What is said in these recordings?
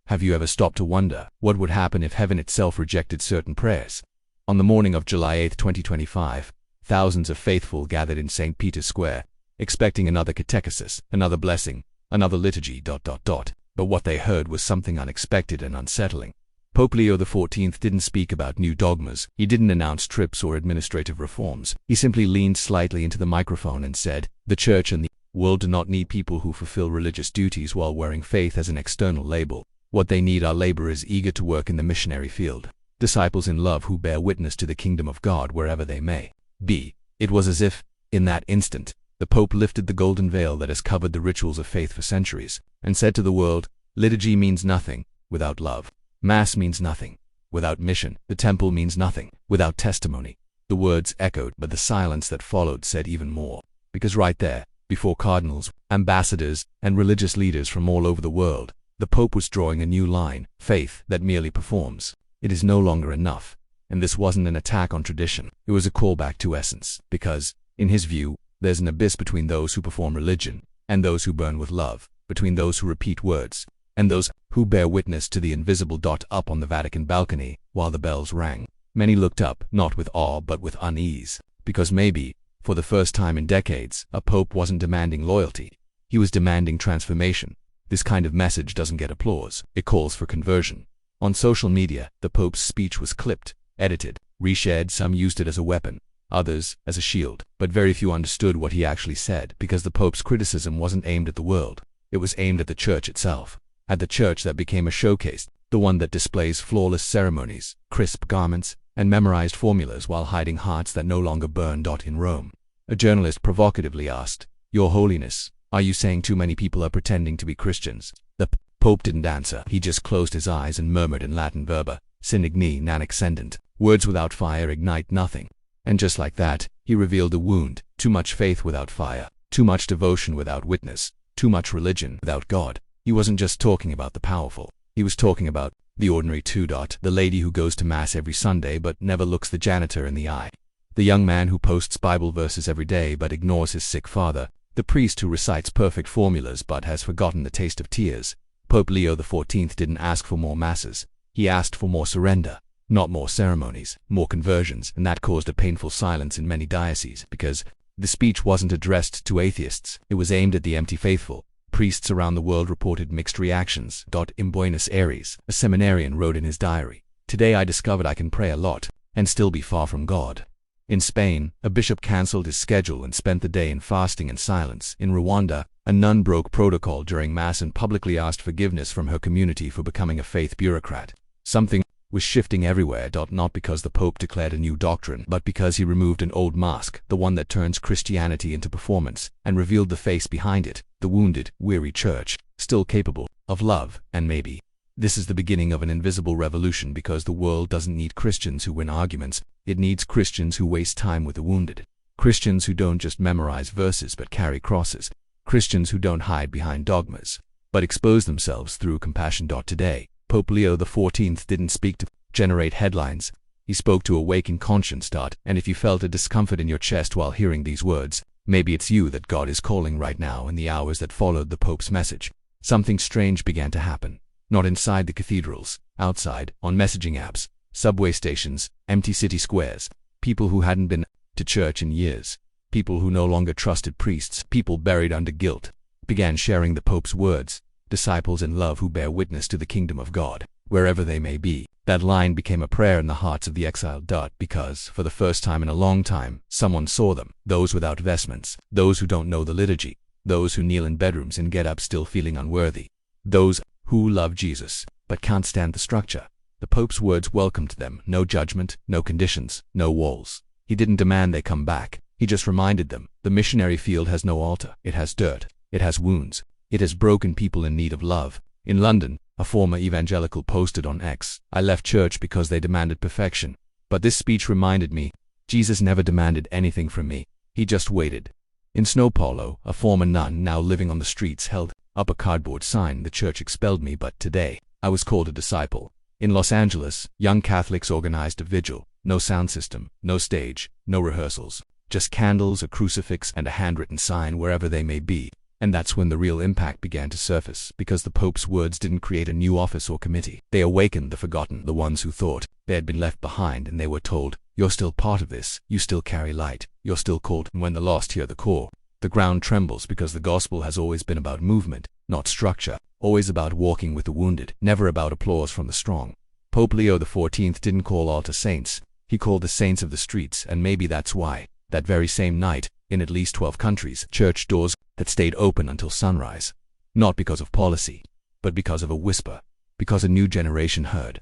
Have you ever stopped to wonder what would happen if heaven itself rejected certain prayers? On the morning of July 8, 2025, thousands of faithful gathered in St. Peter's Square, expecting another catechesis, another blessing, another liturgy. But what they heard was something unexpected and unsettling. Pope Leo XIV didn't speak about new dogmas. He didn't announce trips or administrative reforms. He simply leaned slightly into the microphone and said, "The Church and the world do not need people who fulfill religious duties while wearing faith as an external label. What they need are laborers eager to work in the missionary field, disciples in love who bear witness to the kingdom of God wherever they may be." It was as if, in that instant, the Pope lifted the golden veil that has covered the rituals of faith for centuries, and said to the world, liturgy means nothing without love. Mass means nothing without mission. The temple means nothing without testimony. The words echoed, but the silence that followed said even more. Because right there, before cardinals, ambassadors, and religious leaders from all over the world, the Pope was drawing a new line: faith that merely performs. It is no longer enough. And this wasn't an attack on tradition. It was a callback to essence. Because, in his view, there's an abyss between those who perform religion and those who burn with love, between those who repeat words and those who bear witness to the invisible. Up on the Vatican balcony, while the bells rang, many looked up, not with awe but with unease, because maybe, for the first time in decades, a pope wasn't demanding loyalty. He was demanding transformation. This kind of message doesn't get applause. It calls for conversion. On social media, the Pope's speech was clipped, edited, reshared. Some used it as a weapon, others as a shield. But very few understood what he actually said, because the Pope's criticism wasn't aimed at the world. It was aimed at the Church itself. At the Church that became a showcase, the one that displays flawless ceremonies, crisp garments, and memorized formulas while hiding hearts that no longer burn. In Rome, a journalist provocatively asked, "Your Holiness, are you saying too many people are pretending to be Christians?" The Pope didn't answer. He just closed his eyes and murmured in Latin, "Verba, sin igni non accendent." Words without fire ignite nothing. And just like that, he revealed a wound: too much faith without fire, too much devotion without witness, too much religion without God. He wasn't just talking about the powerful. He was talking about the ordinary too. The lady who goes to Mass every Sunday but never looks the janitor in the eye. The young man who posts Bible verses every day but ignores his sick father. The priest who recites perfect formulas but has forgotten the taste of tears. Pope Leo XIV didn't ask for more masses. He asked for more surrender. Not more ceremonies, more conversions, and that caused a painful silence in many dioceses, because the speech wasn't addressed to atheists. It was aimed at the empty faithful. Priests around the world reported mixed reactions. In Buenos Aires, a seminarian wrote in his diary, "Today I discovered I can pray a lot and still be far from God." In Spain, a bishop cancelled his schedule and spent the day in fasting and silence. In Rwanda, a nun broke protocol during Mass and publicly asked forgiveness from her community for becoming a faith bureaucrat. Something was shifting everywhere. Not because the Pope declared a new doctrine, but because he removed an old mask, the one that turns Christianity into performance, and revealed the face behind it, the wounded, weary Church, still capable of love. And maybe this is the beginning of an invisible revolution, because the world doesn't need Christians who win arguments. It needs Christians who waste time with the wounded. Christians who don't just memorize verses but carry crosses. Christians who don't hide behind dogmas, but expose themselves through compassion. Today, Pope Leo XIV didn't speak to generate headlines. He spoke to awaken conscience. And if you felt a discomfort in your chest while hearing these words, maybe it's you that God is calling right now. In the hours that followed the Pope's message, something strange began to happen. Not inside the cathedrals, outside, on messaging apps, subway stations, empty city squares. People who hadn't been to church in years, people who no longer trusted priests, people buried under guilt, began sharing the Pope's words: disciples in love who bear witness to the kingdom of God, wherever they may be. That line became a prayer in the hearts of the exiled. Because, for the first time in a long time, someone saw them. Those without vestments, those who don't know the liturgy, those who kneel in bedrooms and get up still feeling unworthy, those who love Jesus but can't stand the structure. The Pope's words welcomed them. No judgment, no conditions, no walls. He didn't demand they come back. He just reminded them, the missionary field has no altar. It has dirt. It has wounds. It has broken people in need of love. In London, a former evangelical posted on X, "I left church because they demanded perfection. But this speech reminded me, Jesus never demanded anything from me. He just waited." In São Paulo, a former nun now living on the streets held up a cardboard sign, "The church expelled me, but today, I was called a disciple." In Los Angeles, young Catholics organized a vigil. No sound system, no stage, no rehearsals. Just candles, a crucifix, and a handwritten sign wherever they may be. And that's when the real impact began to surface, because the Pope's words didn't create a new office or committee. They awakened the forgotten, the ones who thought they had been left behind, and they were told, "You're still part of this, you still carry light, you're still called." And when the lost hear the call, the ground trembles, because the gospel has always been about movement, not structure, always about walking with the wounded, never about applause from the strong. Pope Leo XIV didn't call altar saints, he called the saints of the streets, and maybe that's why, that very same night, in at least 12 countries, church doors that stayed open until sunrise. Not because of policy, but because of a whisper, because a new generation heard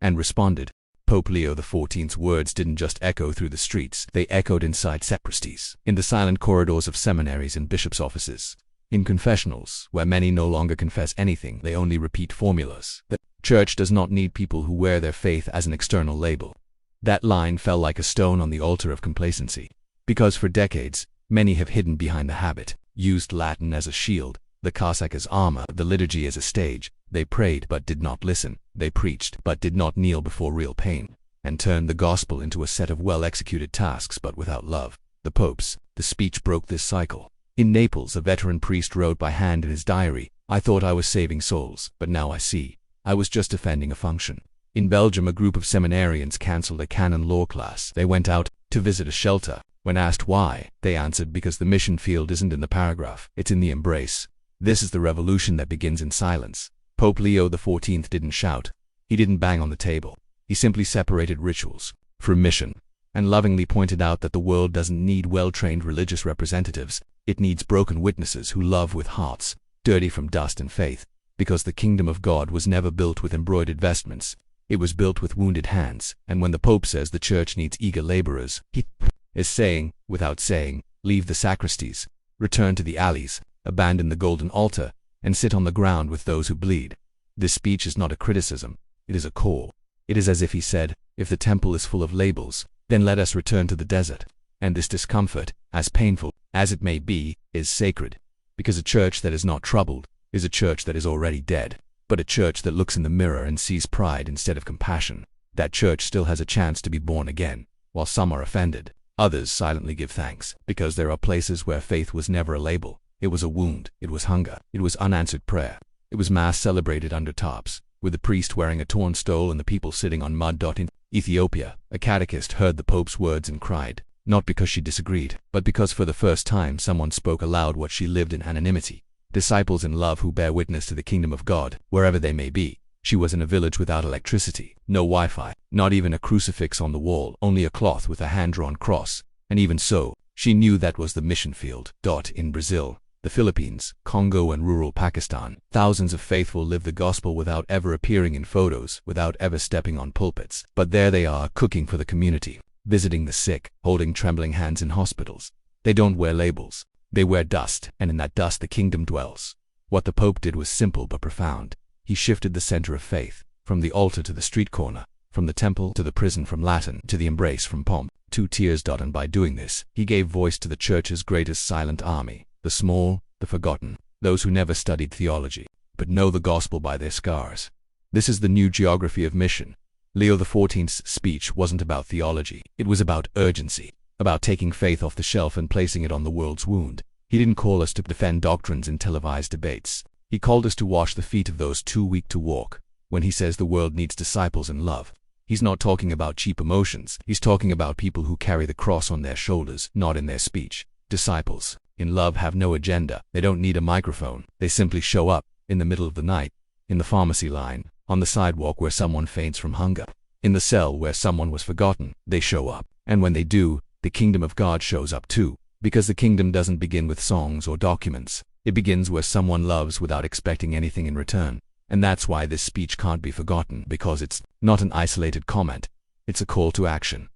and responded. Pope Leo XIV's words didn't just echo through the streets, they echoed inside sacristies, in the silent corridors of seminaries and bishops' offices, in confessionals, where many no longer confess anything, they only repeat formulas. The church does not need people who wear their faith as an external label. That line fell like a stone on the altar of complacency, because for decades, many have hidden behind the habit, used Latin as a shield, the cassock as armor, the liturgy as a stage. They prayed but did not listen, they preached but did not kneel before real pain, and turned the gospel into a set of well-executed tasks but without love. The speech broke this cycle. In Naples, a veteran priest wrote by hand in his diary, "I thought I was saving souls, but now I see. I was just defending a function." In Belgium, a group of seminarians cancelled a canon law class. They went out to visit a shelter. When asked why, they answered, "Because the mission field isn't in the paragraph, it's in the embrace." This is the revolution that begins in silence. Pope Leo XIV didn't shout. He didn't bang on the table. He simply separated rituals from mission, and lovingly pointed out that the world doesn't need well-trained religious representatives. It needs broken witnesses who love with hearts dirty from dust and faith, because the kingdom of God was never built with embroidered vestments. It was built with wounded hands. And when the Pope says the church needs eager laborers, he is saying, without saying, leave the sacristies, return to the alleys, abandon the golden altar, and sit on the ground with those who bleed. This speech is not a criticism, it is a call. It is as if he said, if the temple is full of labels, then let us return to the desert. And this discomfort, as painful as it may be, is sacred, because a church that is not troubled is a church that is already dead. But a church that looks in the mirror and sees pride instead of compassion, that church still has a chance to be born again. While some are offended, others silently give thanks, because there are places where faith was never a label. It was a wound, it was hunger, it was unanswered prayer. It was mass celebrated under tarps, with the priest wearing a torn stole and the people sitting on mud. In Ethiopia, a catechist heard the Pope's words and cried, not because she disagreed, but because for the first time someone spoke aloud what she lived in anonymity. Disciples in love who bear witness to the kingdom of God, wherever they may be. She was in a village without electricity, no Wi-Fi, not even a crucifix on the wall, only a cloth with a hand-drawn cross. And even so, she knew that was the mission field. In Brazil, the Philippines, Congo and rural Pakistan, thousands of faithful live the gospel without ever appearing in photos, without ever stepping on pulpits. But there they are, cooking for the community, visiting the sick, holding trembling hands in hospitals. They don't wear labels. They wear dust, and in that dust the kingdom dwells. What the Pope did was simple but profound. He shifted the center of faith, from the altar to the street corner, from the temple to the prison, from Latin to the embrace, from pomp to tears. And by doing this, he gave voice to the church's greatest silent army, the small, the forgotten, those who never studied theology, but know the gospel by their scars. This is the new geography of mission. Leo XIV's speech wasn't about theology, it was about urgency. About taking faith off the shelf and placing it on the world's wound. He didn't call us to defend doctrines in televised debates. He called us to wash the feet of those too weak to walk. When he says the world needs disciples in love, he's not talking about cheap emotions. He's talking about people who carry the cross on their shoulders, not in their speech. Disciples in love have no agenda. They don't need a microphone. They simply show up, in the middle of the night, in the pharmacy line, on the sidewalk where someone faints from hunger, in the cell where someone was forgotten. They show up. And when they do, the kingdom of God shows up too, because the kingdom doesn't begin with songs or documents. It begins where someone loves without expecting anything in return. And that's why this speech can't be forgotten, because it's not an isolated comment. It's a call to action.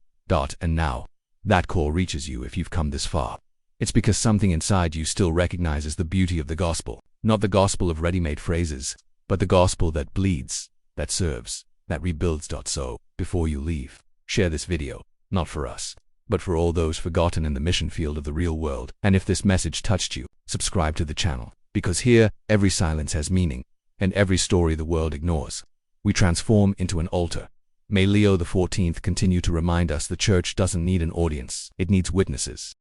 And now, that call reaches you if you've come this far. It's because something inside you still recognizes the beauty of the gospel. Not the gospel of ready-made phrases, but the gospel that bleeds, that serves, that rebuilds. So, before you leave, share this video, not for us, but for all those forgotten in the mission field of the real world. And if this message touched you, subscribe to the channel, because here, every silence has meaning, and every story the world ignores, we transform into an altar. May Leo XIV continue to remind us the church doesn't need an audience, it needs witnesses.